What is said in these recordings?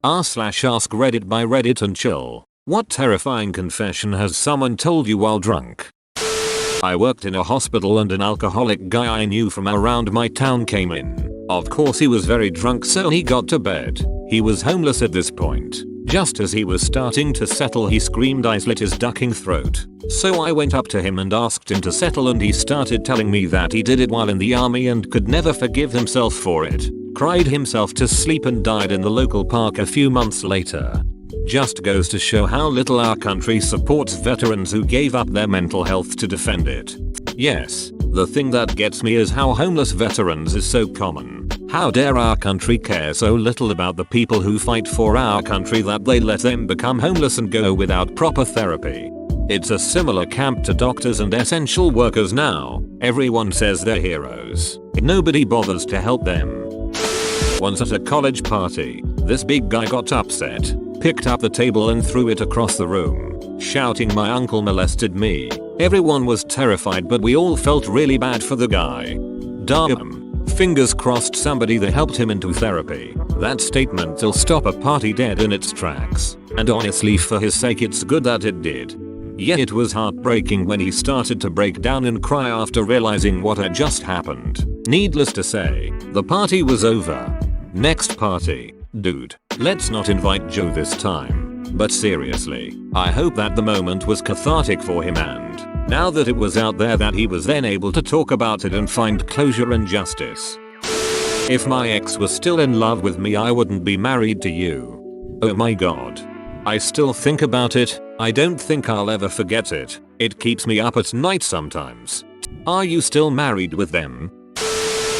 r/AskReddit by Reddit and chill. What terrifying confession has someone told you while drunk? I worked in a hospital and an alcoholic guy I knew from around my town came in. Of course he was very drunk, so he got to bed. He was homeless at this point. Just as he was starting to settle, he screamed. I slit his ducking throat. So I went up to him and asked him to settle, and he started telling me that he did it while in the army and could never forgive himself for it. Cried himself to sleep and died in the local park a few months later. Just goes to show how little our country supports veterans who gave up their mental health to defend it. Yes, the thing that gets me is how homeless veterans is so common. How dare our country care so little about the people who fight for our country that they let them become homeless and go without proper therapy. It's a similar camp to doctors and essential workers now. Everyone says they're heroes. Nobody bothers to help them. Once at a college party, this big guy got upset, picked up the table and threw it across the room, shouting my uncle molested me. Everyone was terrified, but we all felt really bad for the guy. Damn. Fingers crossed somebody that helped him into therapy. That statement will stop a party dead in its tracks. And honestly, for his sake, it's good that it did. Yeah, it was heartbreaking when he started to break down and cry after realizing what had just happened. Needless to say, the party was over. Next party. Dude, let's not invite Joe this time. But seriously, I hope that the moment was cathartic for him, and now that it was out there, that he was then able to talk about it and find closure and justice. If my ex was still in love with me, I wouldn't be married to you. Oh my god. I still think about it. I don't think I'll ever forget it. It keeps me up at night sometimes. Are you still married with them?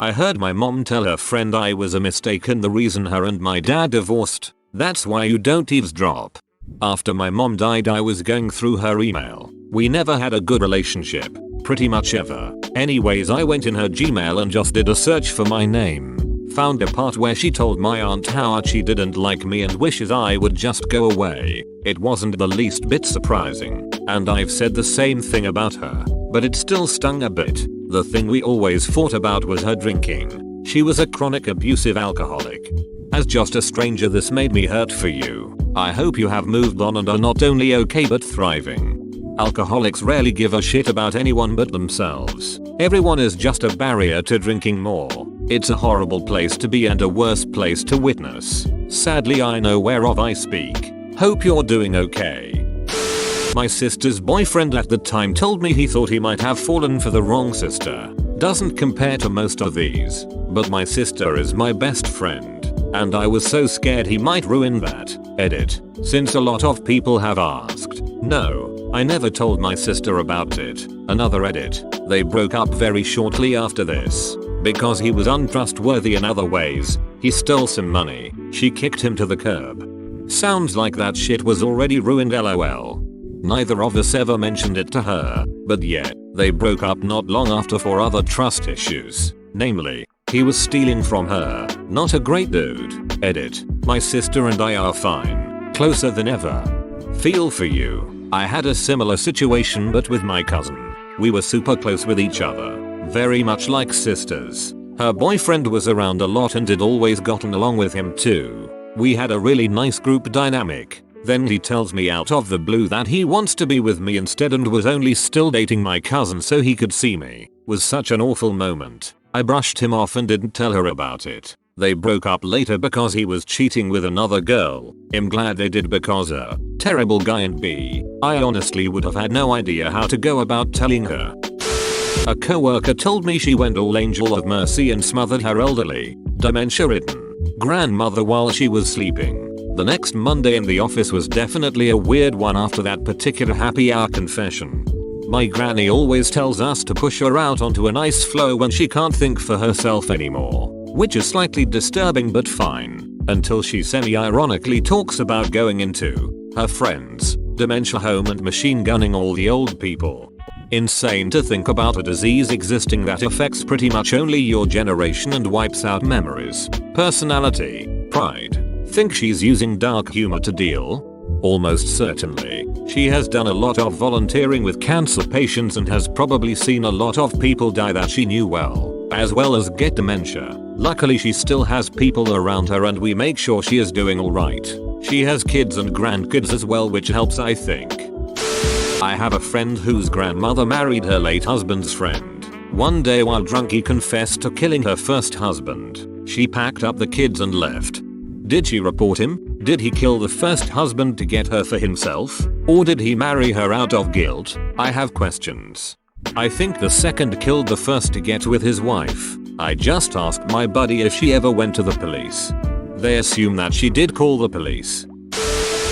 I heard my mom tell her friend I was a mistake and the reason her and my dad divorced. That's why you don't eavesdrop. After my mom died, I was going through her email. We never had a good relationship, pretty much ever. Anyways, I went in her Gmail and just did a search for my name. Found a part where she told my aunt how she didn't like me and wishes I would just go away. It wasn't the least bit surprising. And I've said the same thing about her, but it still stung a bit. The thing we always fought about was her drinking. She was a chronic abusive alcoholic. As just a stranger, this made me hurt for you. I hope you have moved on and are not only okay but thriving. Alcoholics rarely give a shit about anyone but themselves. Everyone is just a barrier to drinking more. It's a horrible place to be and a worse place to witness. Sadly, I know whereof I speak. Hope you're doing okay. My sister's boyfriend at the time told me he thought he might have fallen for the wrong sister. Doesn't compare to most of these, but my sister is my best friend, and I was so scared he might ruin that. Edit. Since a lot of people have asked. No, I never told my sister about it. Another edit. They broke up very shortly after this. Because he was untrustworthy in other ways. He stole some money. She kicked him to the curb. Sounds like that shit was already ruined, lol. Neither of us ever mentioned it to her, but yeah, they broke up not long after for other trust issues. Namely, he was stealing from her. Not a great dude. Edit. My sister and I are fine. Closer than ever. Feel for you. I had a similar situation, but with my cousin. We were super close with each other. Very much like sisters. Her boyfriend was around a lot and had always gotten along with him too. We had a really nice group dynamic. Then he tells me out of the blue that he wants to be with me instead and was only still dating my cousin so he could see me. Was such an awful moment. I brushed him off and didn't tell her about it. They broke up later because he was cheating with another girl. I'm glad they did because a terrible guy, and B, I honestly would have had no idea how to go about telling her. A coworker told me she went all angel of mercy and smothered her elderly, dementia-ridden grandmother while she was sleeping. The next Monday in the office was definitely a weird one after that particular happy hour confession. My granny always tells us to push her out onto a nice flow when she can't think for herself anymore, which is slightly disturbing but fine, until she semi-ironically talks about going into her friend's dementia home and machine gunning all the old people. Insane to think about a disease existing that affects pretty much only your generation and wipes out memories, personality, pride. Think she's using dark humor to deal? Almost certainly. She has done a lot of volunteering with cancer patients and has probably seen a lot of people die that she knew well. as well as get dementia. Luckily she still has people around her and we make sure she is doing alright. She has kids and grandkids as well, which helps I think. I have a friend whose grandmother married her late husband's friend. One day while drunk he confessed to killing her first husband. She packed up the kids and left. Did she report him? Did he kill the first husband to get her for himself? Or did he marry her out of guilt? I have questions. I think the second killed the first to get with his wife. I just asked my buddy if she ever went to the police. They assume that she did call the police.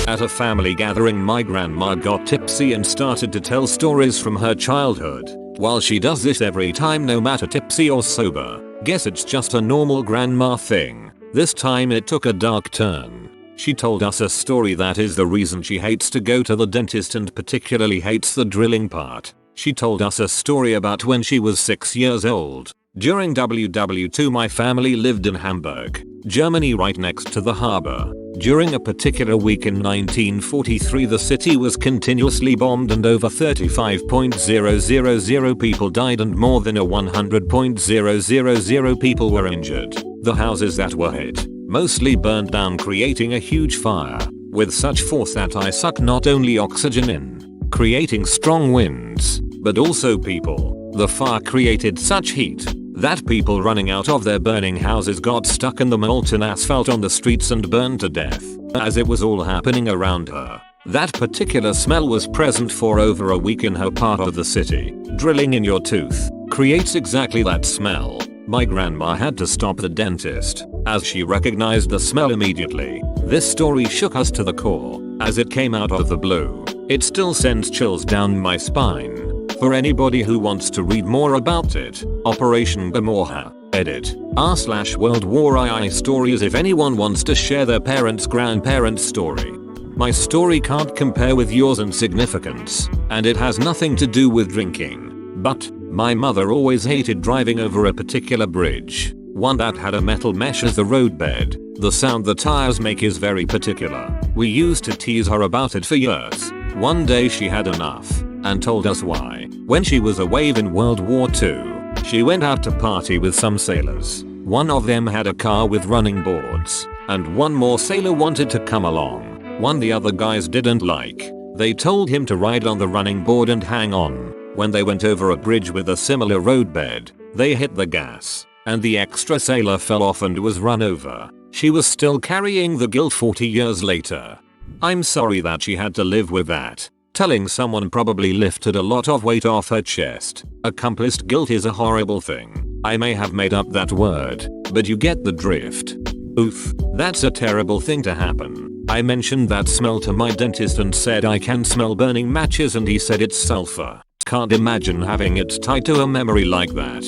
At a family gathering my grandma got tipsy and started to tell stories from her childhood. While she does this every time no matter tipsy or sober, guess it's just a normal grandma thing. This time it took a dark turn. She told us a story that is the reason she hates to go to the dentist and particularly hates the drilling part. She told us a story about when she was 6 years old. During WW2 my family lived in Hamburg, Germany, right next to the harbor. During a particular week in 1943 the city was continuously bombed and over 35,000 people died and more than 100,000 people were injured. The houses that were hit mostly burned down, creating a huge fire with such force that I sucked not only oxygen in, creating strong winds, but also people. The fire created such heat that people running out of their burning houses got stuck in the molten asphalt on the streets and burned to death. As it was all happening around her, that particular smell was present for over a week in her part of the city. Drilling in your tooth creates exactly that smell. My grandma had to stop the dentist as she recognized the smell immediately. This story shook us to the core as it came out of the blue. It still sends chills down my spine. For anybody who wants to read more about it, Operation Gomorrah, edit, r/World War II stories if anyone wants to share their grandparents story. My story can't compare with yours in significance, and it has nothing to do with drinking. But, my mother always hated driving over a particular bridge, one that had a metal mesh as the roadbed. The sound the tires make is very particular. We used to tease her about it for years. One day she had enough and told us why. When she was away in World War II, she went out to party with some sailors. One of them had a car with running boards, and one more sailor wanted to come along. One the other guys didn't like. They told him to ride on the running board and hang on. When they went over a bridge with a similar roadbed, they hit the gas, and the extra sailor fell off and was run over. She was still carrying the guilt 40 years later. I'm sorry that she had to live with that. Telling someone probably lifted a lot of weight off her chest. Accomplice guilt is a horrible thing. I may have made up that word, but you get the drift. Oof, that's a terrible thing to happen. I mentioned that smell to my dentist and said I can smell burning matches and he said it's sulfur. Can't imagine having it tied to a memory like that.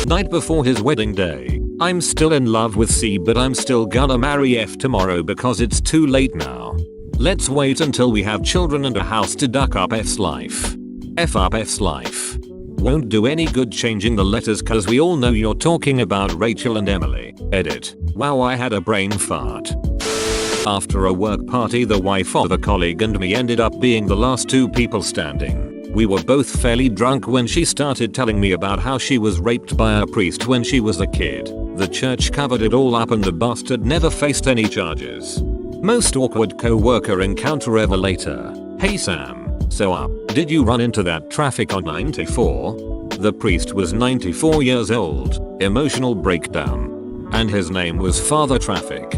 Night before his wedding day. I'm still in love with C, but I'm still gonna marry F tomorrow because it's too late now. Let's wait until we have children and a house to duck up F's life. F up F's life. Won't do any good changing the letters cause we all know you're talking about Rachel and Emily. Edit. Wow, I had a brain fart. After a work party, the wife of a colleague and me ended up being the last two people standing. We were both fairly drunk when she started telling me about how she was raped by a priest when she was a kid. The church covered it all up and the bastard never faced any charges. Most awkward co-worker encounter ever later. Hey Sam, so did you run into that traffic on 94? The priest was 94 years old, emotional breakdown. And his name was Father Traffic.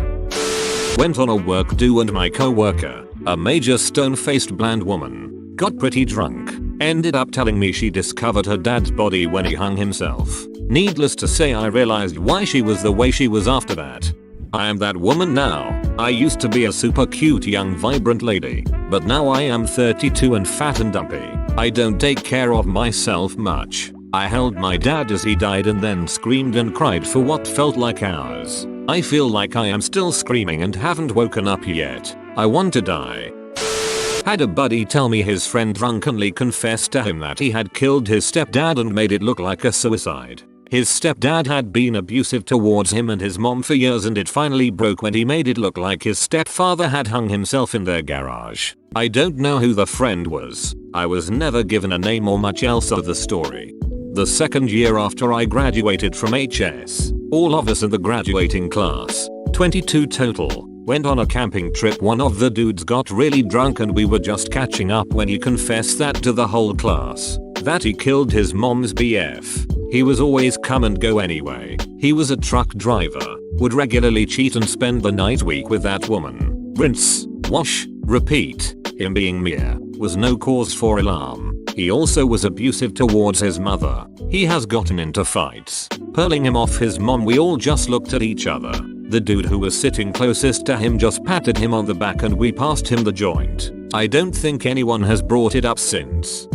Went on a work do and my co-worker, a major stone-faced bland woman, got pretty drunk. Ended up telling me she discovered her dad's body when he hung himself. Needless to say, I realized why she was the way she was after that. I am that woman now. I used to be a super cute young vibrant lady, but now I am 32 and fat and dumpy. I don't take care of myself much. I held my dad as he died and then screamed and cried for what felt like hours. I feel like I am still screaming and haven't woken up yet. I want to die. Had a buddy tell me his friend drunkenly confessed to him that he had killed his stepdad and made it look like a suicide. His stepdad had been abusive towards him and his mom for years and it finally broke when he made it look like his stepfather had hung himself in their garage. I don't know who the friend was. I was never given a name or much else of the story. The second year after I graduated from HS, all of us in the graduating class, 22 total, went on a camping trip. One of the dudes got really drunk and we were just catching up when he confessed that to the whole class, that he killed his mom's BF. He was always come and go anyway. He was a truck driver, would regularly cheat and spend the night week with that woman. Rinse, wash, repeat. Him being mere was no cause for alarm. He also was abusive towards his mother. He has gotten into fights, pulling him off his mom. We all just looked at each other. The dude who was sitting closest to him just patted him on the back and we passed him the joint. I don't think anyone has brought it up since.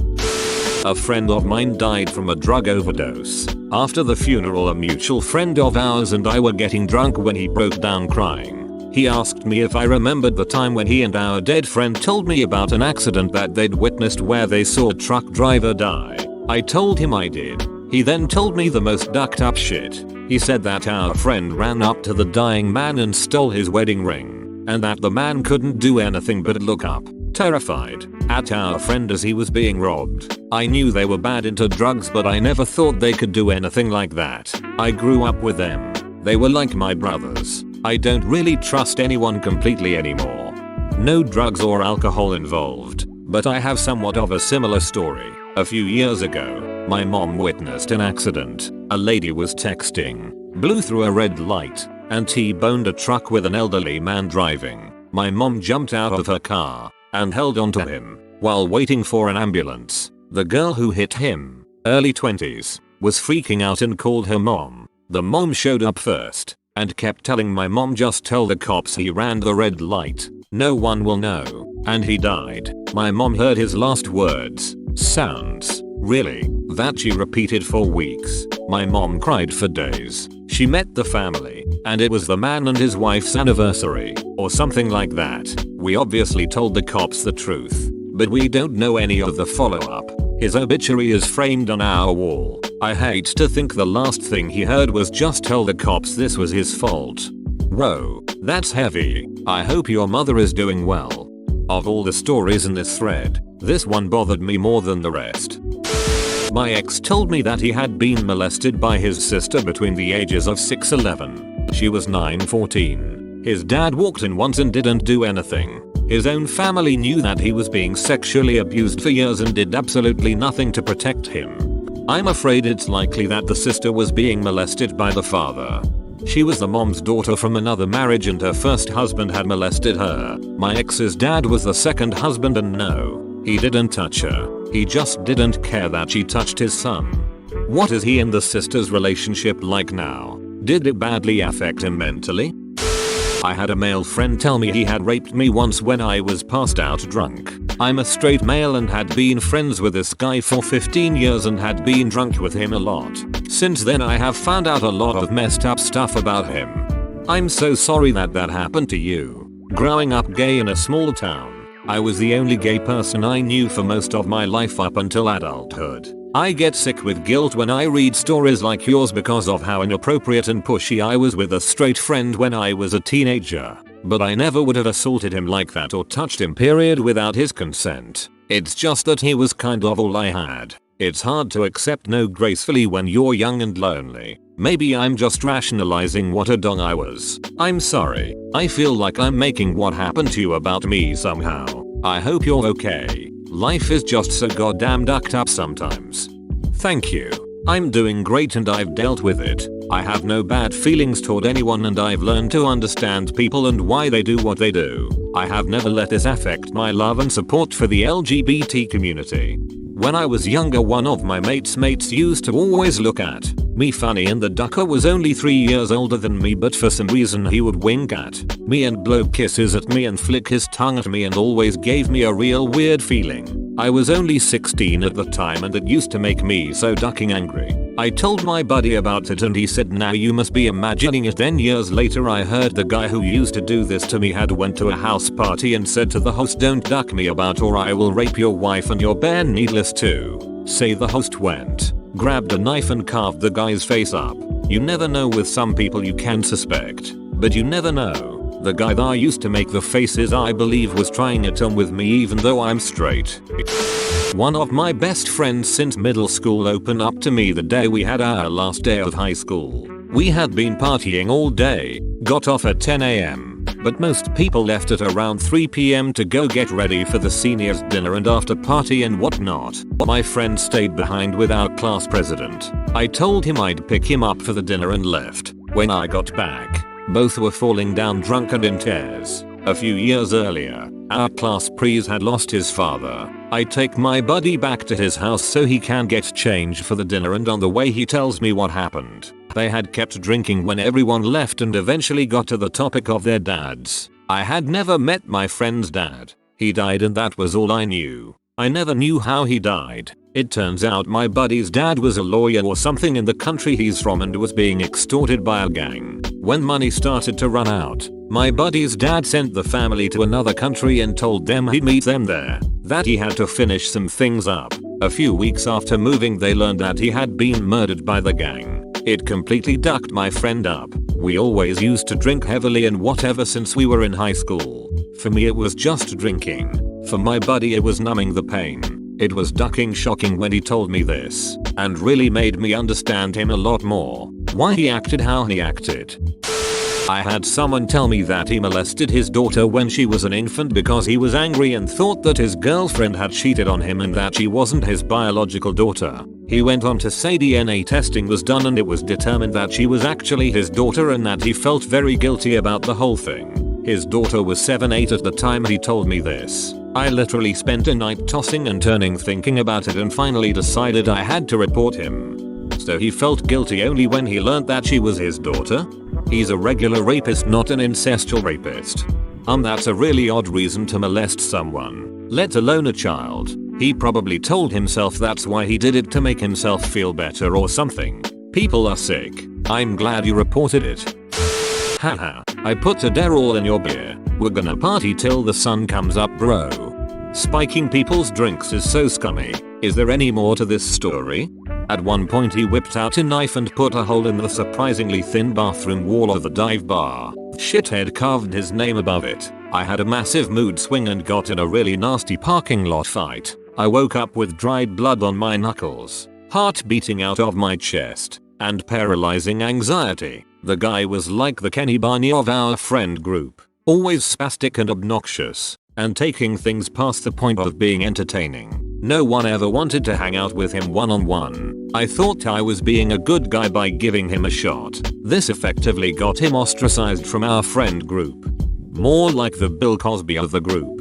A friend of mine died from a drug overdose. After the funeral, a mutual friend of ours and I were getting drunk when he broke down crying. He asked me if I remembered the time when he and our dead friend told me about an accident that they'd witnessed where they saw a truck driver die. I told him I did. He then told me the most ducked up shit. He said that our friend ran up to the dying man and stole his wedding ring, and that the man couldn't do anything but look up, terrified, at our friend as he was being robbed. I knew they were bad into drugs, but I never thought they could do anything like that. I grew up with them. They were like my brothers. I don't really trust anyone completely anymore. No drugs or alcohol involved, but I have somewhat of a similar story. A few years ago, my mom witnessed an accident. A lady was texting, blew through a red light, and T-boned a truck with an elderly man driving. My mom jumped out of her car and held onto him while waiting for an ambulance. The girl who hit him, early 20s, was freaking out and called her mom. The mom showed up first and kept telling my mom, just tell the cops he ran the red light. No one will know. And he died. My mom heard his last words. Sounds. Really? That she repeated for weeks. My mom cried for days. She met the family, and it was the man and his wife's anniversary, or something like that. We obviously told the cops the truth, but we don't know any of the follow-up. His obituary is framed on our wall. I hate to think the last thing he heard was just tell the cops this was his fault. Whoa, that's heavy. I hope your mother is doing well. Of all the stories in this thread, this one bothered me more than the rest. My ex told me that he had been molested by his sister between the ages of 6-11. She was 9-14. His dad walked in once and didn't do anything. His own family knew that he was being sexually abused for years and did absolutely nothing to protect him. I'm afraid it's likely that the sister was being molested by the father. She was the mom's daughter from another marriage and her first husband had molested her. My ex's dad was the second husband and no, he didn't touch her. He just didn't care that she touched his son. What is he and the sister's relationship like now? Did it badly affect him mentally? I had a male friend tell me he had raped me once when I was passed out drunk. I'm a straight male and had been friends with this guy for 15 years and had been drunk with him a lot. Since then I have found out a lot of messed up stuff about him. I'm so sorry that happened to you. Growing up gay in a small town, I was the only gay person I knew for most of my life up until adulthood. I get sick with guilt when I read stories like yours because of how inappropriate and pushy I was with a straight friend when I was a teenager. But I never would have assaulted him like that or touched him period without his consent. It's just that he was kind of all I had. It's hard to accept no gracefully when you're young and lonely. Maybe I'm just rationalizing what a dong I was. I'm sorry. I feel like I'm making what happened to you about me somehow. I hope you're okay. Life is just so goddamn ducked up sometimes. Thank you. I'm doing great and I've dealt with it. I have no bad feelings toward anyone and I've learned to understand people and why they do what they do. I have never let this affect my love and support for the LGBT community. When I was younger, one of my mates used to always look at me funny, and the ducker was only 3 years older than me, but for some reason he would wink at me and blow kisses at me and flick his tongue at me and always gave me a real weird feeling. I was only 16 at the time and it used to make me so ducking angry. I told my buddy about it and he said, now you must be imagining it. Then years later I heard the guy who used to do this to me had went to a house party and said to the host, don't duck me about or I will rape your wife and your bare needless to say the host went, grabbed a knife and carved the guy's face up. You never know, with some people you can suspect, but you never know. The guy that used to make the faces I believe was trying it on with me even though I'm straight. One of my best friends since middle school opened up to me the day we had our last day of high school. We had been partying all day, got off at 10 AM, but most people left at around 3 PM to go get ready for the seniors dinner and after party and whatnot. My friend stayed behind with our class president. I told him I'd pick him up for the dinner and left. When I got back, both were falling down drunk and in tears. A few years earlier, our class priest had lost his father. I take my buddy back to his house so he can get change for the dinner, and on the way he tells me what happened. They had kept drinking when everyone left and eventually got to the topic of their dads. I had never met my friend's dad. He died and that was all I knew. I never knew how he died. It turns out my buddy's dad was a lawyer or something in the country he's from and was being extorted by a gang. When money started to run out, my buddy's dad sent the family to another country and told them he'd meet them there, that he had to finish some things up. A few weeks after moving they learned that he had been murdered by the gang. It completely ducked my friend up. We always used to drink heavily and whatever since we were in high school. For me it was just drinking. For my buddy it was numbing the pain. It was ducking shocking when he told me this, and really made me understand him a lot more. Why he acted how he acted. I had someone tell me that he molested his daughter when she was an infant because he was angry and thought that his girlfriend had cheated on him and that she wasn't his biological daughter. He went on to say DNA testing was done and it was determined that she was actually his daughter and that he felt very guilty about the whole thing. His daughter was 7-8 at the time he told me this. I literally spent a night tossing and turning thinking about it and finally decided I had to report him. So he felt guilty only when he learned that she was his daughter? He's a regular rapist, not an incestual rapist. That's a really odd reason to molest someone, let alone a child. He probably told himself that's why he did it, to make himself feel better or something. People are sick. I'm glad you reported it. Haha, I put a dare all in your beer. We're gonna party till the sun comes up, bro. Spiking people's drinks is so scummy. Is there any more to this story? At one point he whipped out a knife and put a hole in the surprisingly thin bathroom wall of the dive bar. Shithead carved his name above it. I had a massive mood swing and got in a really nasty parking lot fight. I woke up with dried blood on my knuckles, heart beating out of my chest, and paralyzing anxiety. The guy was like the Kenny Barney of our friend group, always spastic and obnoxious, and taking things past the point of being entertaining. No one ever wanted to hang out with him one-on-one. I thought I was being a good guy by giving him a shot. This effectively got him ostracized from our friend group. More like the Bill Cosby of the group.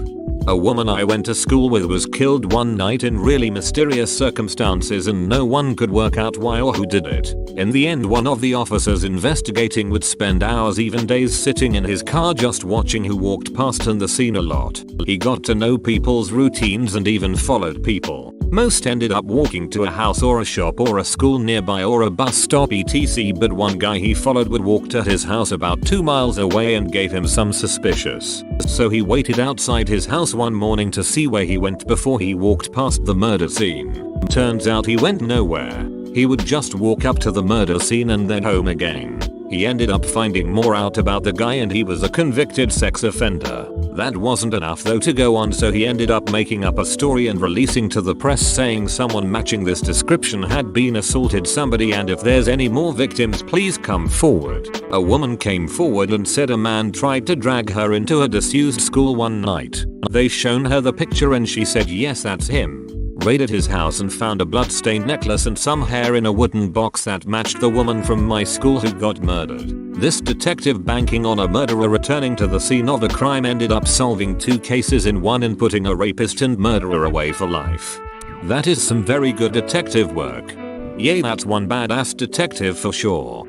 A woman I went to school with was killed one night in really mysterious circumstances and no one could work out why or who did it. In the end, one of the officers investigating would spend hours, even days, sitting in his car just watching who walked past and the scene a lot. He got to know people's routines and even followed people. Most ended up walking to a house or a shop or a school nearby or a bus stop etc, but one guy he followed would walk to his house about 2 miles away and gave him some suspicious. So he waited outside his house one morning to see where he went before he walked past the murder scene. Turns out he went nowhere. He would just walk up to the murder scene and then home again. He ended up finding more out about the guy and he was a convicted sex offender. That wasn't enough though to go on, so he ended up making up a story and releasing to the press saying someone matching this description had been assaulted somebody and if there's any more victims please come forward. A woman came forward and said a man tried to drag her into a disused school one night. They shown her the picture and she said yes, that's him. Raided his house and found a blood-stained necklace and some hair in a wooden box that matched the woman from my school who got murdered. This detective, banking on a murderer returning to the scene of the crime, ended up solving 2 cases in one and putting a rapist and murderer away for life. That is some very good detective work. Yay, that's one badass detective for sure.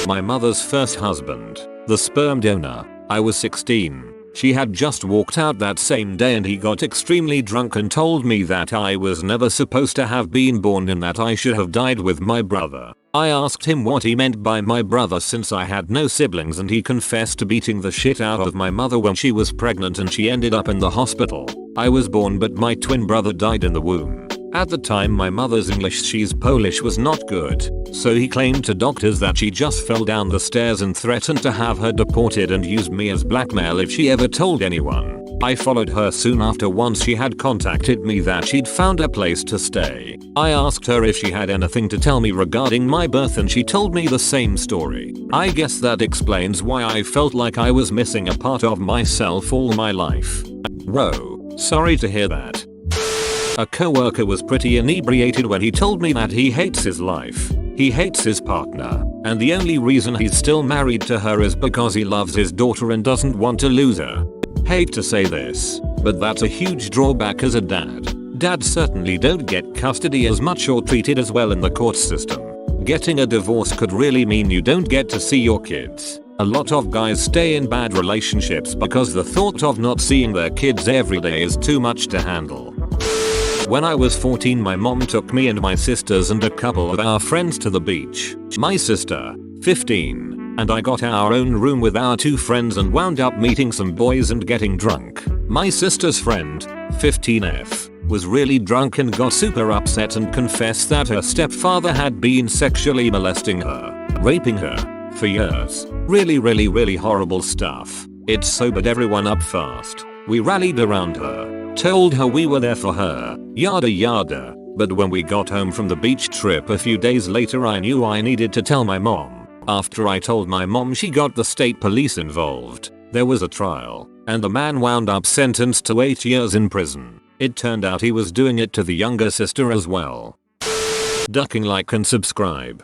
My mother's first husband, the sperm donor. I was 16. She had just walked out that same day and he got extremely drunk and told me that I was never supposed to have been born and that I should have died with my brother. I asked him what he meant by my brother since I had no siblings and he confessed to beating the shit out of my mother when she was pregnant and she ended up in the hospital. I was born but my twin brother died in the womb. At the time my mother's English, she's Polish, was not good, so he claimed to doctors that she just fell down the stairs and threatened to have her deported and used me as blackmail if she ever told anyone. I followed her soon after. Once she had contacted me that she'd found a place to stay. I asked her if she had anything to tell me regarding my birth and she told me the same story. I guess that explains why I felt like I was missing a part of myself all my life. Whoa, sorry to hear that. A coworker was pretty inebriated when he told me that he hates his life. He hates his partner, and the only reason he's still married to her is because he loves his daughter and doesn't want to lose her. Hate to say this, but that's a huge drawback as a dad. Dads certainly don't get custody as much or treated as well in the court system. Getting a divorce could really mean you don't get to see your kids. A lot of guys stay in bad relationships because the thought of not seeing their kids every day is too much to handle. When I was 14, my mom took me and my sisters and a couple of our friends to the beach. My sister, 15, and I got our own room with our 2 friends and wound up meeting some boys and getting drunk. My sister's friend, 15F, was really drunk and got super upset and confessed that her stepfather had been sexually molesting her, raping her, for years. Really horrible stuff. It sobered everyone up fast. We rallied around her, told her we were there for her, yada yada. But when we got home from the beach trip a few days later, I knew I needed to tell my mom. After I told my mom, she got the state police involved. There was a trial, and the man wound up sentenced to 8 years in prison. It turned out he was doing it to the younger sister as well. Ducking like and subscribe.